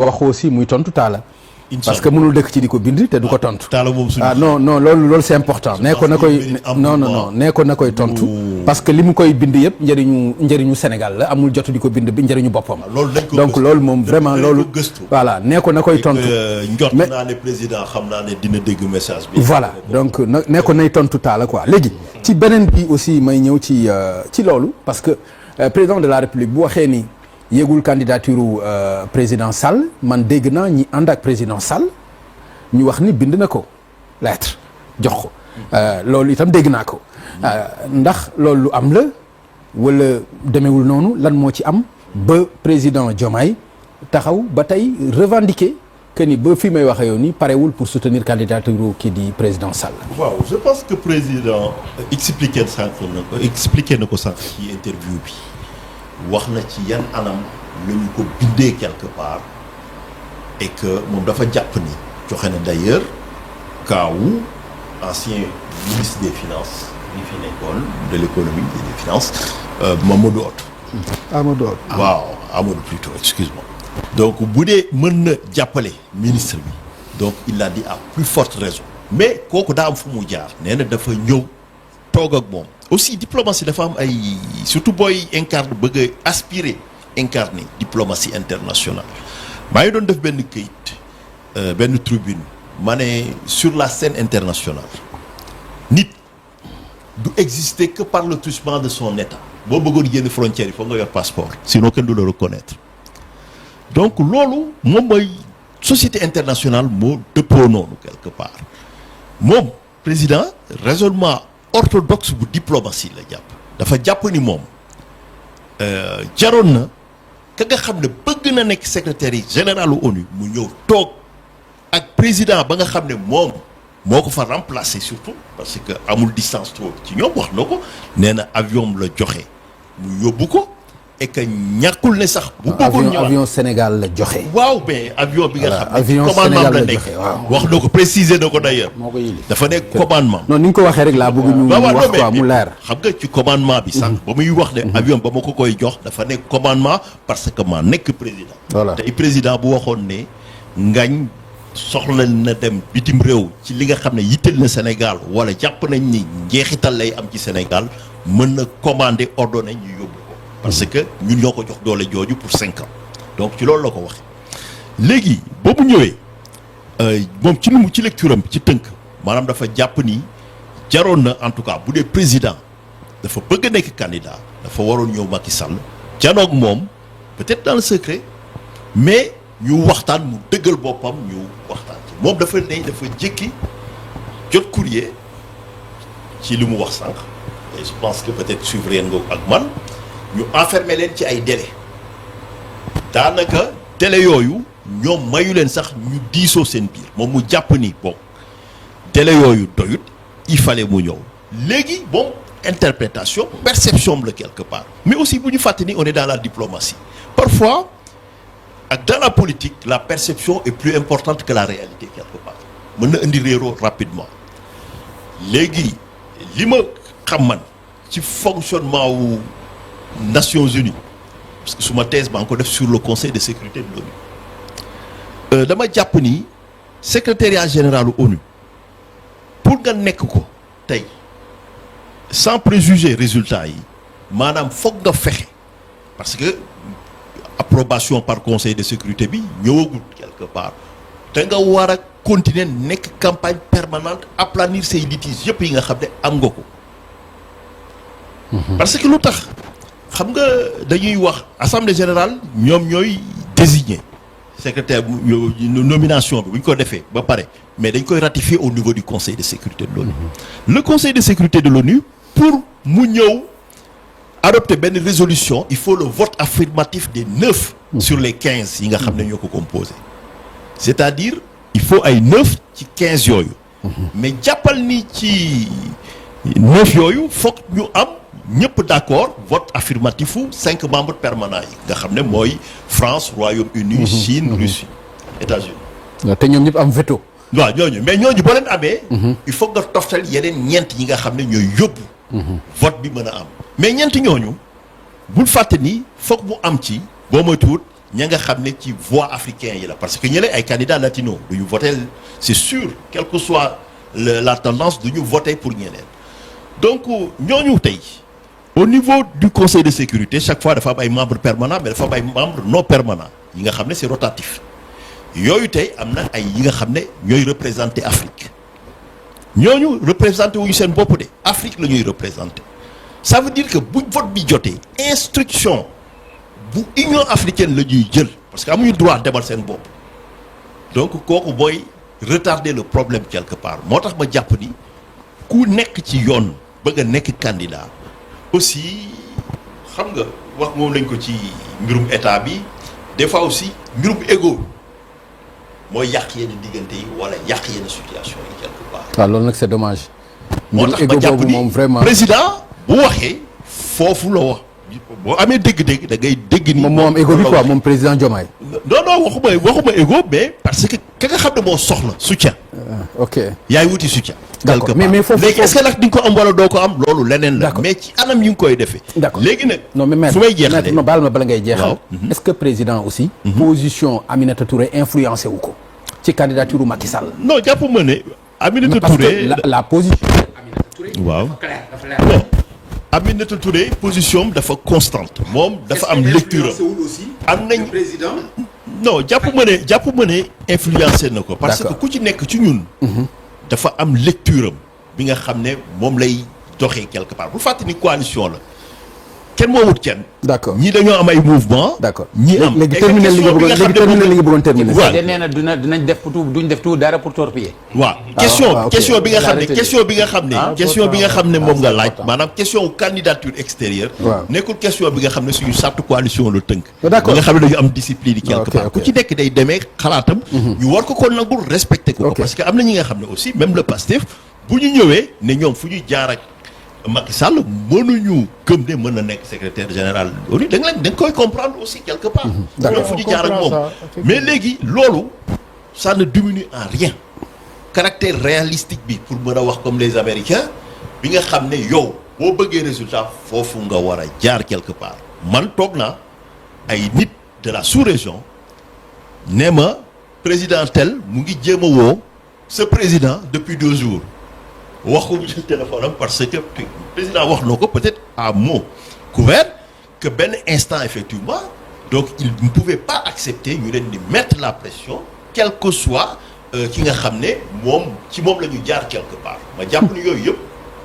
wax aussi muy tontu Talla. parce que mënul dëkk ci di ko bind te du ko tontu. non loolu c'est important. nee ko na koy non nee ko na koy tontu. parce que li mu koy bind yëpp njëriñu Sénégal la amul jotu di ko bind bi njëriñu boppam. donc loolu moom vraiment loolu. voilà nee ko na koy tontu. njort naa ne président xam naa ne dina dégg message bi. voilà donc nee ko nay tontu Talla quoi léegi. ci beneen bi aussi may ñëw ci loolu parce que président de la République bu waxee ni. yéegul candidature président Sall man dégg naa ñi ànd ak président Sall ñu wax ni bind na ko lettre jox ko loolu itam dégg naa ko ndax loolu lu am la wala demewul noonu lan moo ci am ba président Diomaye taxaw ba tey revendiquer que ni ba fi may waxee yow ni parewul pour soutenir candidature kii di président Sall. waaw je pense que président expliqué na ko sànq ci interview bi. wax na ci yan anam la ñu ko bindee quelque part et que moom dafa jàpp ni joxe na d'ailleurs kaawu ancien ministre des finances bi fi nekkoon de l'économie et des finances Mamadou Hott. Amadou Hott. waaw Amadou plutôt excuse-moi. donc bu dee mën na jàppale ministre bi donc il l'a dit à plus forte raison mais kooku daa am fu mu jaar nee na dafa ñëw toog ak moom. aussi diplomatie dafa am ay surtout booy incarne bëgg a aspirer incarner diplomatie internationale maa ngi doon def benn këyit benn tribune ma ne sur la scène internationale nit du exister que par le truchement de son état boo bëggoon génn frontière yi foog nga yor passeport sinon kenn du la reconnaître donc loolu moom mooy société internationale moo dëppoo noonu quelque part moom président raisonnement orthodoxe bu diplomatie la jàpp dafa jàpp ni moom jaroon na ka nga xam ne bëgg na nekk secrétaire général ONU mu ñëw toog ak président ba nga xam ne moom moo ko fa remplacer surtout parce que amul distance trop ci ñoom wax na ko nee na avion la joxe mu yóbbu ko et que ñàkkul ne sax. bu bëggoon ñëwaat avion Sénégal la joxe. waaw mais avion bi nga xam ne. avion Sénégal la joxe waaw wax na ko préciser na ko d'ailleurs. moo ko yële dafa nekk commandement. non ni nga ko waxee rek laa bëgg ñu wax quoi mu leer. xam nga ci commandement bi sànq. ba muy wax ne avion ba ma ko koy jox dafa nekk commandement parce que maa nekk président. voilà tey président bu waxoon ne ngañ soxla na dem bitim réew ci li nga xam ne yitteel na Sénégal wala jàpp nañ ni njeexital lay am ci Sénégal mën na commander ordonner ñu yóbbu. parce que ñun ñoo ko jox doole jooju pour 5 ans donc ci loolu la ko waxee léegi ba mu ñëwee moom ci nu mu ci lecture am ci tënk maanaam dafa jàpp ni jaroon na en tout cas bu dee président dafa bëgg a nekk candidat dafa waroon ñëw Macky Sall janoog moom peut-être dans le secret mais ñu waxtaan mu dëggal boppam ñu waxtaan ci moom dafa ne dafa jékki jot courrier ci li mu wax sànq et je pense que peut-être suivre nga ak man. ñu enfermer leen ci ay délai daanaka délai yooyu ñoom mayu leen sax ñu diisoo seen biir moom mu jàpp ni bon délai yooyu doyut il fallait mu ñëw léegi bon interprétation perception la quelque part mais aussi bu ñu fàtte ni on est dans la diplomatie parfois ak dans la politique la perception est plus importante que la réalité quelque part mën na indi réeroo rapidement léegi li ma xam man ci fonctionnement wu Nations Unies parce que suma thèse maa ngi ko def sur le Conseil de sécurité de l'ONU dama jàpp ni secrétariat général ONU pour nga nekk ko tey sans préjuger résultat yi maanaam foog nga fexe parce que approbation par Conseil de sécurité bi ñëwagul quelque part te nga war a continuer nekk campagne permanente aplanir say litiges yëpp yi nga xam ne am nga ko parce que lu tax xam nga dañuy wax assemblée générale ñoom ñooy désigner secrétaire nomination bi bu ñu ko defee ba pare mais dañ koy ratifier au niveau du conseil de sécurité de l'ONU le conseil de sécurité de l'ONU pour mu ñëw adopter benn résolution il faut le vote affirmatif des 9 sur les 15 yi nga xam ne ñoo ko composé c'est-à-dire il faut ay 9 ci 15 yooyu mais jàppal ni ci 9 yooyu foog ñu am ñëpp d'accord vote affirmatif u 5 membres permanents yi nga xam ne mooy France Royaume-Uni Chine Russie États-Unis te ñoom ñëpp am veto waaw ñooñu mais ñooñu boo leen amee il faut nga toftal yeneen ñeent yi nga xam ne ñooy yóbbu vote bi mën a am mais ñeent ñooñu bul fàtte ni foog mu am ci boo moytuwul ña nga xam ne ci voix africain yi la parce que ñële ay candidats latinos du ñu voter c'est sûr quelle que soit la tendance du ñu voter pour ñeneen donc ñooñu tey au niveau du conseil de sécurité chaque fois dafa am ay membres permanents mais dafa am ay membres non permanents yi nga xam ne c'est rotatif yooyu tey am na ay yi nga xam ne ñooy représenter Afrique ñooñu représenter wuñu seen bopp de Afrique la ñuy représenter ça veut dire que bu vote bi jotee instruction bu Union africaine la ñuy jël parce que amuñu droit demal seen bopp donc kooku booy retarder le problème quelque part moo tax ma jàpp ni ku nekk ci yoon bëgg a nekk candidat aussi xam nga wax moom lañ ko ci mbirum état bi des fois aussi mbirum égo mooy yàq yenn diggante yi wala yàq yenn situation yi quelque part. waaw loolu nag c'est dommage. moo tax ma jàpp ni moom vraiment président bu waxee foofu la wax boo amee dégg-dégg da ngay dégg ni. moom moo am égo bi quoi moom président Diomaye. non waxuma égo mais parce que ka nga xam ne moo soxla soutien. ok yaay wuti soutien. d'accord quelque part mais foofu léegi est-ce que nag di nga ko am wala doo ko am loolu leneen la. mais ci anam yi nga koy defee. d'accord léegi nag. non mais maître fu may jeexalee non baal ma bala ngay jeexal. waaw. est-ce que président aussi. position Aminata Touré influencé wu ko. ci candidature Macky Sall. non jàpp ma ne. Aminata parce Touré que la position. Aminata Touré. waaw dafa clair dafa leer. non Aminata Touré position am dafa constante moom dafa am lecture am nañ président. non jàpp ma ne influencé na ko parce que D'accord. ku ci nekk ci ñun dafa am lecture am bi nga xam ne moom lay doxee quelque part bu fàtte ni coalition la kenn moo wut kenn d'accord ñii dañoo am ay mouvement d'accord ñii am léegi terminer li nga bëggoon léegi terminer li nga bëggoon terminer. Voilà. de nee na dinañ def tout duñ def tout dara pour torpiller. waaw waaw, ok. question bi nga xam ne Arrêtez. question bi nga xam ne Ah, question bi nga xam ne moom nga laaj important. maanaam question candidature extérieure Waaw. nekkul question bi nga xam ne suñu charte coalition la tënk D'accord. bi nga xam ne dañu am discipline yi quelque Ok, part ok. ku ci nekk day demee xalaatam ñu war ko nangul respecter ko Ok. parce que am na ñi nga xam ne aussi même le PASTEF bu ñu ñëwee ne ñoom fu ñu jaar ak Macky Sall mënuñu gëm ne mën na nekk secrétaire général ONU da nga koy comprendre aussi quelque part D'accord. ñoom fu ñu jaar ak moom mais léegi loolu ça ne diminue en rien caractère réalistique bi pour mën a wax comme les Américains bi nga xam ne yow boo bëggee résultat foofu nga war a jaar quelque part man toog naa ay nit de la sous-région ne ma président tel mu ngi jéem a woo ce président depuis 2 jours waxu jël téléphone am parce que président wax na ko peut-être à mot couvert que benn instant effectivement donc il ne pouvait pas accepter ñu leen di mettre la pression quel que soit ki nga xam ne moom ci moom la ñu jaar quelque part ma jàpp ni yooyu yëpp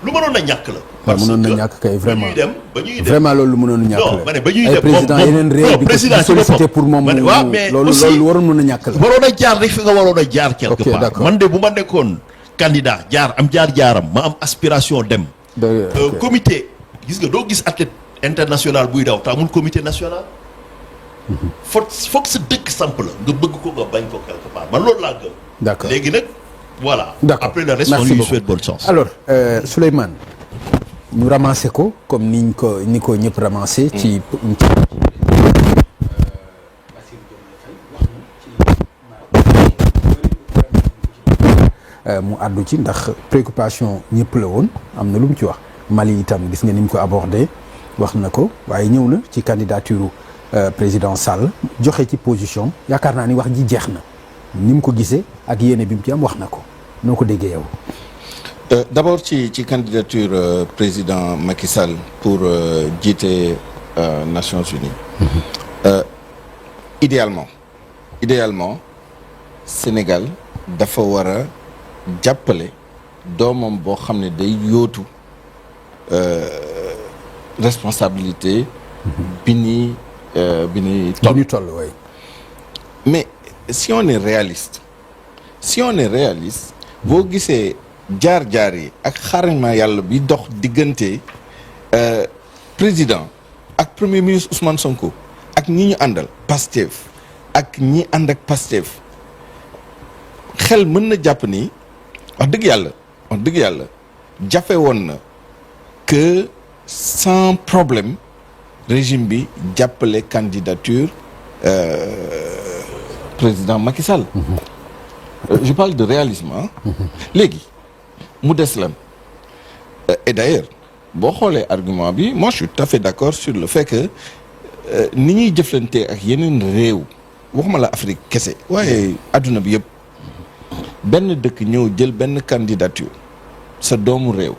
lu mënoon a ñàkk la. waaw mënoon na ñàkk kay vraiment ba ñuy dem vraiment loolu mënoon na ñàkk la. non ma ne ba ñuy ay dem président yeneen réew bi président ko ci sollicité boppam pour moom ma ne waaw mais loolu aussi loolu waroon mën a ñàkk la. waroon a jaar rek fi nga waroon a jaar quelque Ok, part d'accord. man de bu ma nekkoon candidat am jaar-jaaram ma am aspiration dem ok. comité gis nga doo gis athlète international buy daw te amul comité national foog sa dëkk samp la nga bëgg ko nga bañ ko quelque part man loolu laa gëm D'accord. léegi nag voilà D'accord. après le reste on Merci lui beaucoup. souhaite bonne chance alors Souleymane ñu ramassé ko comme ni ko ñëpp ramassé. ci mu àddu ci ndax préoccupation ñëpp la woon am na lu mu ci wax Mali itam gis nga ni mu ko abordé wax na ko waaye ñëw na ci candidature président Sall joxe ci position yaakaar naa ni wax ji jeex na ni mu ko gisee ak yéene bi mu ci am wax na ko noo ko déggee yow. D'abord ci candidature président Macky Sall pour jiite Nations Unies. idéalement Sénégal dafa war a jàppale doomam boo xam ne day yóotu responsabilité bi ñuy toll waay. mais si on est réaliste boo gisee jaar-jaar yi ak xarañma yàlla bi dox diggante président ak premier ministre Ousmane Sonko ak ñi ñu àndal Pastef ak ñi ànd ak Pastef xel mën na jàpp ni wax dëgg yàlla jafe woon na que sans problème régime bi jàppale candidature président Macky Sall. Je parle de réalisme léegi mu des lan et d'ailleurs boo xoolee argument bi moi je suis tout à fait d'accord sur le fait que ni ñuy jëflante ak yeneen réew waxuma la Afrique kese waaye adduna bi yëpp benn dëkk ñëw jël benn candidature sa doomu réew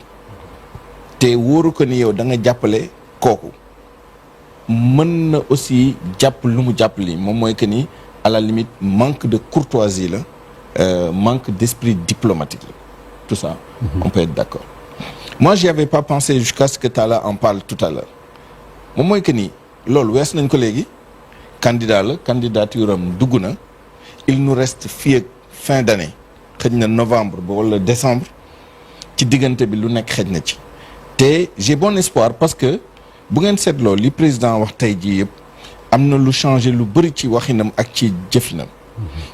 te wóoru ko ni yow da nga jàppale kooku mën na aussi jàpp lu mu jàpp li moom mooy que ni à la limite manque de courtoisie la manque d'esprit diplomatique la tout ça on peut être d'accord. Moi j'y avais pas pensé jusqu'à ce que Talla en parle tout à l'heure moom mooy que ni loolu wees nañ ko léegi candidat la candidature am dugg na il nous reste fii ak fin d'année xëj na novembre ba wala décembre ci diggante bi lu nekk xëj na ci te j'ai bon espoir parce que bu ngeen seetloo li président wax tey jii yëpp am na lu changé lu bëri ci waxinam ak ci jëfinam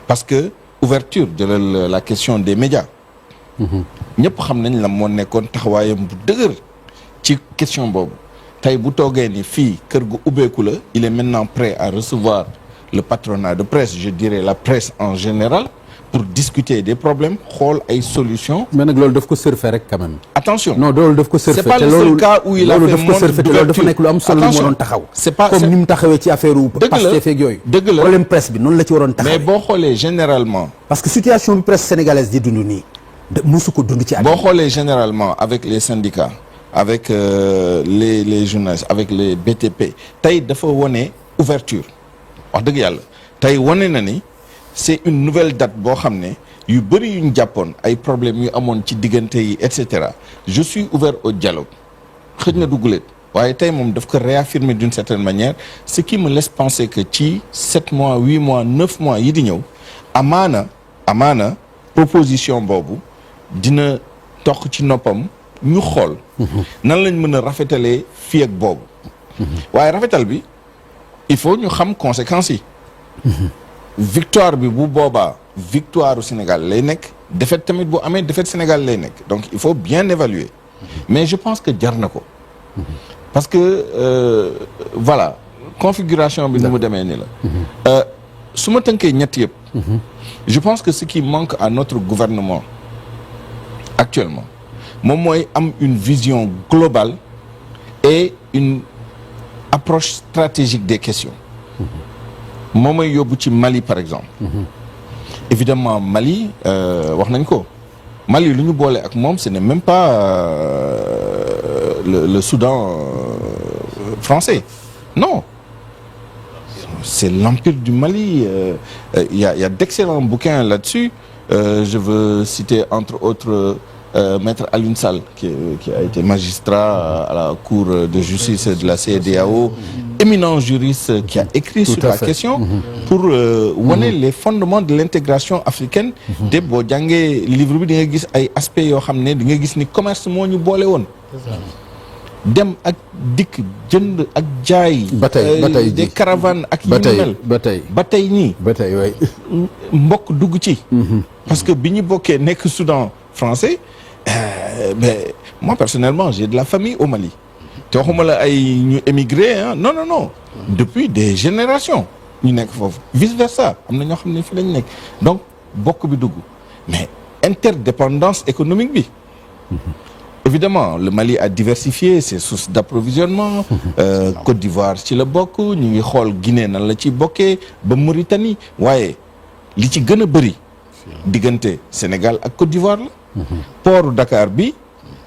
parce que ouverture jëlal la question des médias ñëpp xam nañ la moo nekkoon taxawaayam bu dëgër ci question boobu tey bu toogee ni fii kër gu ubbeeku la il est maintenant prêt à recevoir le patronat de presse je dirais la presse en général pour discuter des problèmes xool ay solutions. mais nag loolu daf ko surfer rek quand même. attention non loolu daf ko surfer c'est pas le seul cas où il a fait montre d'ouverture loolu dafa nekk lu am solo lu mu waroon taxaw. c'est pas comme ni mu taxawee ci affaire u Pastef ak yooyu. dëgg la problème presse bi noonu la ci waroon taxawee. mais boo xoolee généralement. parce que situation bi presse sénégalaise di dund nii musu ko dund ci àddina. boo xoolee généralement avec les syndicats avec les journalistes avec les BTP tey dafa wone ouverture wax dëgg yàlla tey wone na ni c'est une nouvelle date boo xam ne yu bëri yu ñu jàppoon ay problèmes yu amoon ci diggante yi et cetera je suis ouvert au dialogue xëj na dugguleet waaye tey moom daf ko réaffirmer d'une certaine manière ce qui me laisse penser que ci 7 mois 8 mois 9 mois yi di ñëw amaana proposition boobu dina toq ci noppam ñu xool nan lañ mën a rafetalee fii ak boobu waaye rafetal bi il faut ñu xam conséquences yi victoire bi bu boobaa victoire au Sénégal lay nekk défaite tamit bu amee défaite Sénégal lay nekk donc il faut bien évaluer mais je pense que jar na ko parce que voilà configuration bi ni mu demee ni la su ma tënkee ñett yëpp je pense que ce qui manque à notre gouvernement actuellement moom mooy am une vision globale et une approche stratégique des questions moom mooy yóbbu ci Mali par exemple évidemment Mali wax nañ ko Mali lu ñu boole ak moom ce n'est même pas le Soudan français non c'est l'empire du Mali il y a d'excellents bouquins là-dessus je veux citer entre autres Maître Alioune Sall qui a été magistrat à la Cour de justice de la CEDEAO éminent juriste qui a écrit sur la question pour wane les fondements de l'intégration africaine te boo jàngee livre bi di nga gis ay aspects yoo xam ne di nga gis ni commerce moo ñu boole woon dem ak dikk jënd ak jaay ba tey des caravanes ak yu mel ba tey nii waay mbokk dugg ci parce que bi ñu bokkee nekk Soudan français mais moi personnellement j'ai de la famille au Mali te waxuma la ay ñu émigré ah non depuis des générations ñu nekk foofu vice versa am na ñoo xam ne fi lañ nekk donc bokk bi dugg mais interdépendance économique bi évidemment le Mali a diversifié ses sources d'approvisionnement Côte d'Ivoire ci la bokk ñu ngi xool Guinée nan la ci bokkee ba Mauritanie waaye li ci gën a bëri diggante Sénégal ak Côte d'Ivoire la port Dakar bi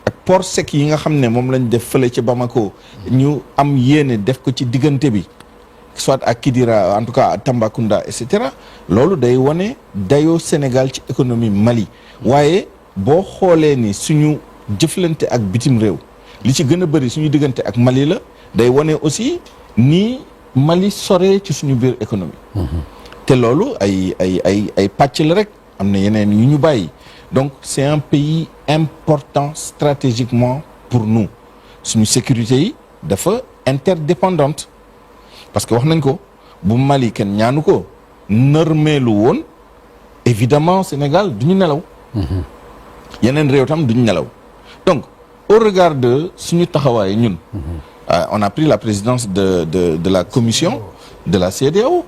ak port sec yi nga xam ne moom lañ def fële ci Bamako ñu am yéene def ko ci diggante bi soit à Kidira en tout cas à Tambacounda et cetera loolu day wane dayoo Sénégal ci économie Mali waaye boo xoolee ni suñu jëflante ak bitim réew li ci gën a bëri suñu diggante ak Mali la day wane aussi ni Mali sore ci suñu biir économie te loolu ay pàcc la rek am na yeneen yu ñu bàyyi donc c'est un pays important stratégiquement pour nous suñu sécurité yi dafa interdépendante parce que wax nañ ko bu Mali kenn ñaanu ko nërmeelu woon évidemment Sénégal duñu nelaw yeneen réew tam duñu nelaw donc au regard de suñu taxawaay ñun on a pris la présidence de la commission de la CEDEAO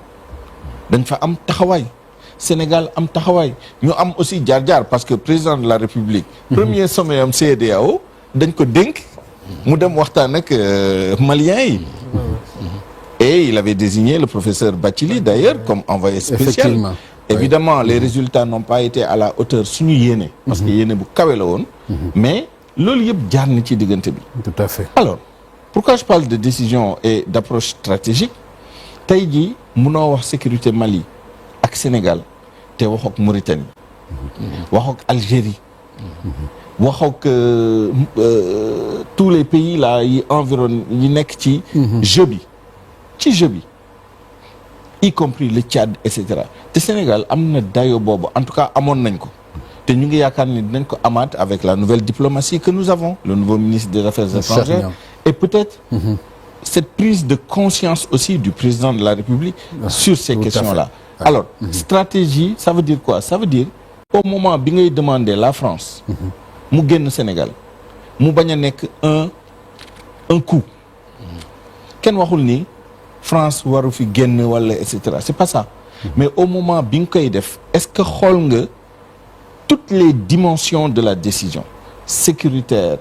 dañ fa am taxawaay Sénégal am taxawaay ñu am aussi jaar-jaar parce que président de la République premier sommet am CEDEAO dañ ko dénk mu dem waxtaan ak maliens yi Et il avait désigné le professeur Bathily d'ailleurs comme envoyé spécial. Effectivement. Évidemment, les résultats n'ont pas été à la hauteur suñu yéene. Parce que yéene bu kawe la woon. Mais loolu yëpp jaar na ci diggante bi. Tout à fait. Alors, pourquoi je parle de décision et d'approche stratégique tey jii munoo wax sécurité Mali ak Sénégal te waxook Mauritanie. waxook Algérie. waxook tous les pays là yi environ yi nekk ci. jeu bi ci jeu bi. y compris le Tchad et cetera te Sénégal am na dayo boobu en tout cas amoon nañ ko te ñu ngi yaakaar ni dinañ ko amaat avec la nouvelle diplomatie que nous avons le nouveau ministre des Affaires étrangères et peut-être cette prise de conscience aussi du président de la République sur ces questions-là. Alors stratégie ça veut dire quoi? Ça veut dire au moment bi ngay demander la France mu génn Sénégal mu bañ a nekk un coup kenn waxul ni France waru fi génn wala et cetera c'est pas ça mais au moment bi nga koy def est-ce que xool nga toutes les dimensions de la décision sécuritaire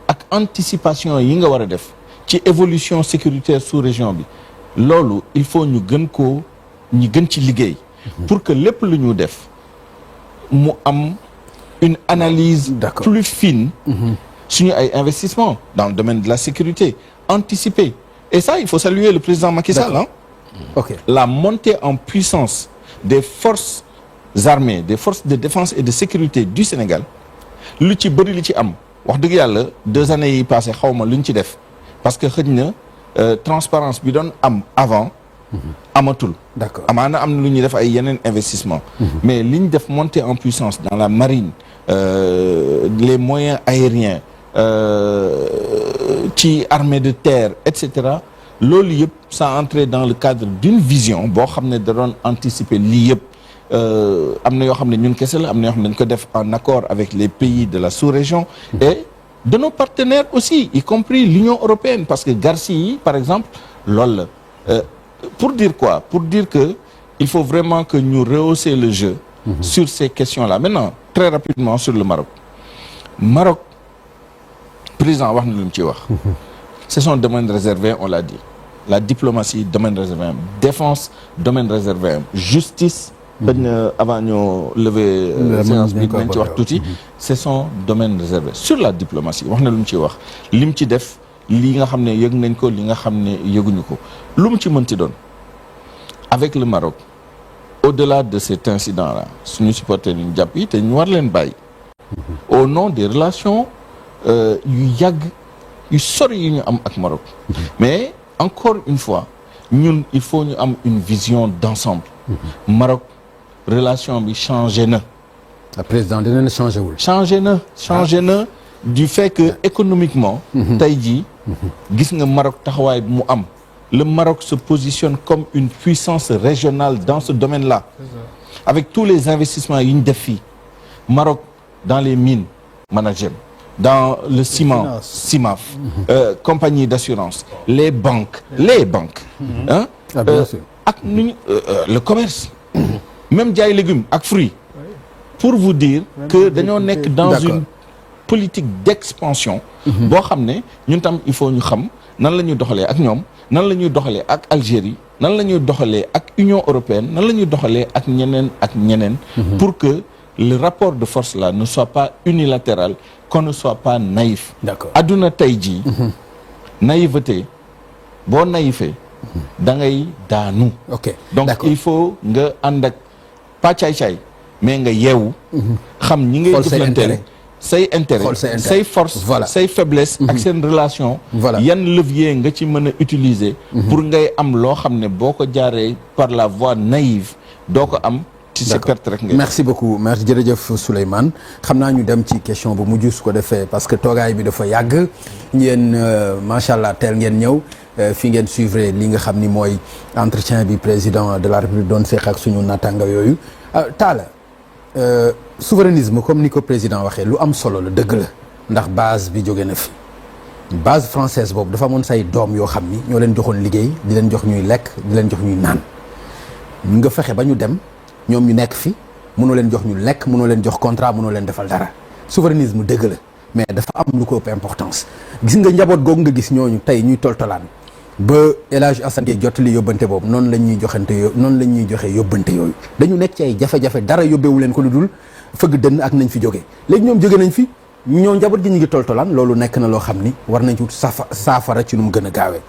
ak anticipation yi nga war a def ci évolution sécuritaire sous-région bi loolu il faut ñu gën ci liggéey pour que lépp lu ñu def mu am une analyse plus fine suñu ay investissement dans le domaine de la sécurité anticipé. Et ça, il faut saluer le président Macky Sall. Hein? Okay. La montée en puissance des forces armées, des forces de défense et de sécurité du Sénégal, lu ci bëri li ci am wax dëgg yàlla 2 années yi passé xawma lu ñu ci def parce que xëj na transparence bi doon am avant amatul. D'accord. Amaana am na lu ñuy def ay yeneen investissement mais li ñu def montée en puissance dans la marine les moyens aériens ci armée de terre et cetera loolu yëpp ça entré dans le cadre d'une vision boo xam ne da doon anticiper lii yëpp am na yoo xam ne ñun kese la am na yoo xam ne dañ ko def en accord avec les pays de la sous-région et de nos partenaires aussi y compris l'Union européenne parce que Garci yi par exemple loolu la pour dire quoi? Pour dire que il faut vraiment que ñu rehausser le jeu sur ces questions-là. Maintenant très rapidement sur le Maroc président wax na lu mu ci wax c'est son domaine réservé on l'a dit la diplomatie domaine réservé am défense domaine réservé am justice xëy na avant ñoo lever séance bi nañ ci wax tuuti c'est son domaine réservé sur la diplomatie wax na lu mu ci wax li mu ci def li nga xam ne yëg nañ ko li nga xam ne yëguñu ko lu mu ci mën ci doon avec le Maroc au-delà de cet incident-là suñu supporter ñu jàpp yi te ñu war leen bàyyi au nom des relations yu yàgg yu sori yu ñu am ak Maroc mais encore une fois ñun il faut ñu am une vision d'ensemble Maroc relation bi changé na le président dina changé na du fait que économiquement tey jii gis nga Maroc taxawaay bi mu am le Maroc se positionne comme une puissance régionale dans ce domaine-là avec tous les investissements yi ñu def fii Maroc dans les mines management dans le ciment CIMAF compagnie d'assurance les banques hein ak nu le commerce même jaay légumes ak fruits pour vous dire que dañoo nekk dans une politique d'expansion boo xam ne ñun tam il faut ñu xam nan la ñuy doxalee ak ñoom nan la ñuy doxalee ak Algérie nan la ñuy doxalee ak Union européenne nan la ñuy doxalee ak ñeneen pour que le rapport de force là ne soit pas unilatéral qu'on ne soit pas naïf. D'accord. Adduna tey jii naïveté boo naïfee da ngay daanu. Ok. Donc il faut nga ànd ak pas caay-caay mais nga yeewu xam ñi ngay jëflanteel say intérêt say force say faiblesse ak seen relation yan levier nga ci mën a utiliser pour ngay am loo xam ne boo ko jaaree par la voie naïve doo ko am ci sa perte rek ngay merci beaucoup merci jërëjëf Souleymane xam naa ñu dem ci question bu mujj su ko defee parce que toogaay bi dafa yàgg ngeen macha allah teel ngeen ñëw fi ngeen suivre li nga xam ni mooy entretien bi président de la République doon seq ak suñu naataanga yooyu Talla souverainisme comme ni ko président waxee lu am solo la dëgg la ndax base bi jóge na fi base française boobu dafa amoon say doom yoo xam ni ñoo leen joxoon liggéey di leen jox ñuy lekk di leen jox ñuy naan nga fexe ba ñu dem ñoom ñu nekk fi mënoo leen jox ñu lekk mënoo leen jox contrat mënoo leen defal dara souverainisme dëgg la mais dafa am lu ko ëpp importance gis nga njaboot googu nga gis ñooñu tey ñuy toltolaan ba El Hadj Assane Gueye jottali yóbbante boobu noonu la ñuy joxe yóbbante yooyu dañu nekk ci ay jafe-jafe dara yóbbeewu leen ko lu dul fëgg dënn ak nañ fi jógee léegi ñoom jóge nañ fi ñoo njaboot gi ñu ngi toltolaan loolu nekk na loo xam ni war nañ ci wut saafara ci nu mu gën a gaawee